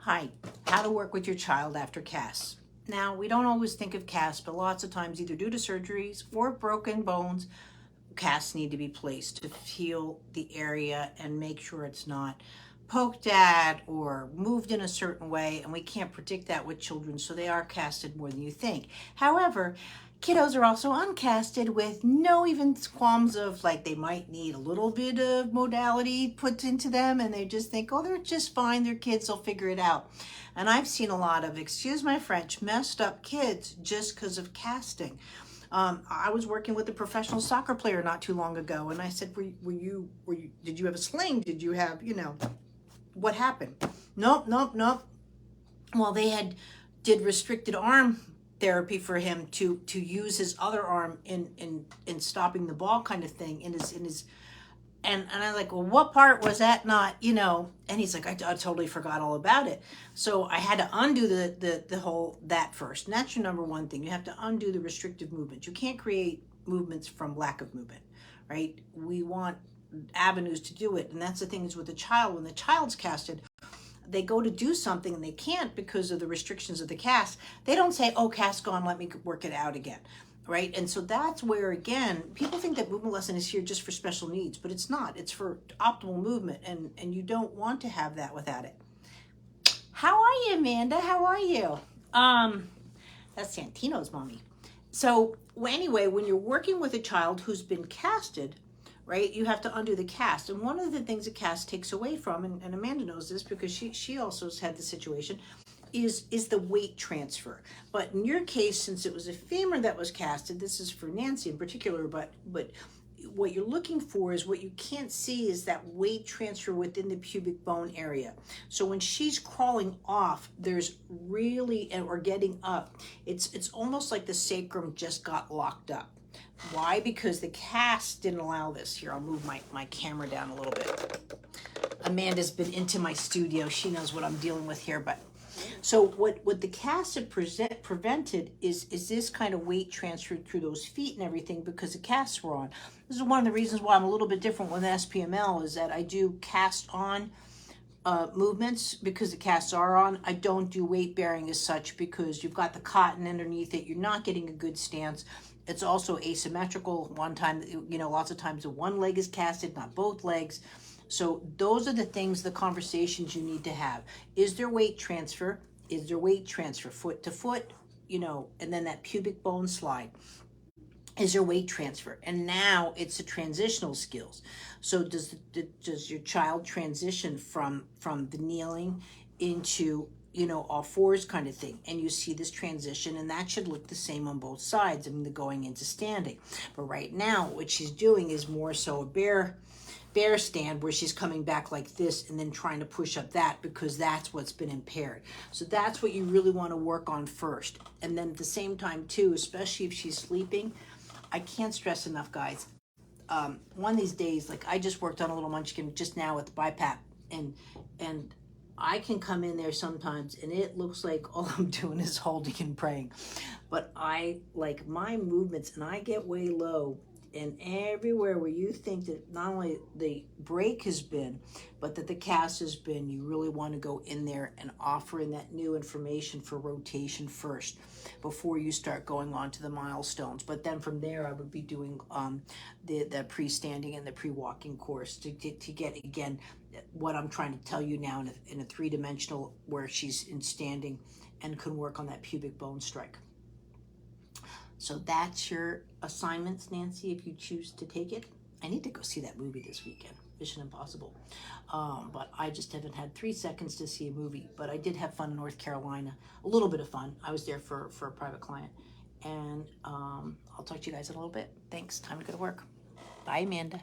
Hi, how to work with your child after casts. Now, we don't always think of casts, but lots of times, either due to surgeries or broken bones, casts need to be placed to heal the area and make sure it's not poked at or moved in a certain way. And we can't predict that with children, so they are casted more than you think. However, kiddos are also uncasted with no even qualms of like they might need a little bit of modality put into them, and they just think, oh, they're just fine, they're kids, they'll figure it out. And I've seen a lot of, excuse my French, messed up kids just because of casting. I was working with a professional soccer player not too long ago, and I said, did you have a sling? Did you have, what happened? Nope, nope, nope. Well, did restricted arm therapy for him to use his other arm in stopping the ball kind of thing in his and I'm like, well, what part was that not, and he's like, I totally forgot all about it. So I had to undo the whole that first, and that's your number one thing. You have to undo the restrictive movement. You can't create movements from lack of movement, right? We want avenues to do it, and that's the thing is with the child. When the child's casted, they go to do something and they can't because of the restrictions of the cast. They don't say, oh, cast gone, let me work it out again, right? And so that's where, again, people think that movement lesson is here just for special needs, but it's not. It's for optimal movement, and you don't want to have that without it. How are you, Amanda? How are you? That's Santino's mommy. So anyway, when you're working with a child who's been casted, right, you have to undo the cast. And one of the things a cast takes away from, and Amanda knows this because she also has had the situation, is the weight transfer. But in your case, since it was a femur that was casted, this is for Nancy in particular, but what you're looking for is what you can't see is that weight transfer within the pubic bone area. So when she's crawling off, there's really, or getting up, it's almost like the sacrum just got locked up. Why? Because the cast didn't allow this. Here, I'll move my camera down a little bit. Amanda's been into my studio. She knows what I'm dealing with here, but so what the cast had prevented is this kind of weight transfer through those feet and everything because the casts were on. This is one of the reasons why I'm a little bit different with SPML is that I do cast on movements because the casts are on. I don't do weight bearing as such because you've got the cotton underneath it. You're not getting a good stance. It's also asymmetrical. One time, lots of times the one leg is casted, not both legs. So those are the things, the conversations you need to have. Is there weight transfer? Is there weight transfer foot to foot? And then that pubic bone slide. Is there weight transfer? And now it's the transitional skills. So does your child transition from the kneeling into all fours kind of thing, and you see this transition, and that should look the same on both sides. I mean, the going into standing. But right now, what she's doing is more so a bear stand where she's coming back like this and then trying to push up that because that's what's been impaired. So that's what you really want to work on first. And then at the same time too, especially if she's sleeping, I can't stress enough, guys. One of these days, like I just worked on a little munchkin just now with the BiPAP, and I can come in there sometimes and it looks like all I'm doing is holding and praying. But I like my movements and I get way low, and everywhere where you think that not only the break has been, but that the cast has been, you really want to go in there and offer in that new information for rotation first before you start going on to the milestones. But then from there, I would be doing the pre-standing and the pre-walking course to get, again, what I'm trying to tell you now in a three-dimensional where she's in standing and can work on that pubic bone strike. So that's your assignments, Nancy, if you choose to take it. I need to go see that movie this weekend, Mission Impossible. But I just haven't had 3 seconds to see a movie. But I did have fun in North Carolina, a little bit of fun. I was there for a private client. And I'll talk to you guys in a little bit. Thanks. Time to go to work. Bye, Amanda.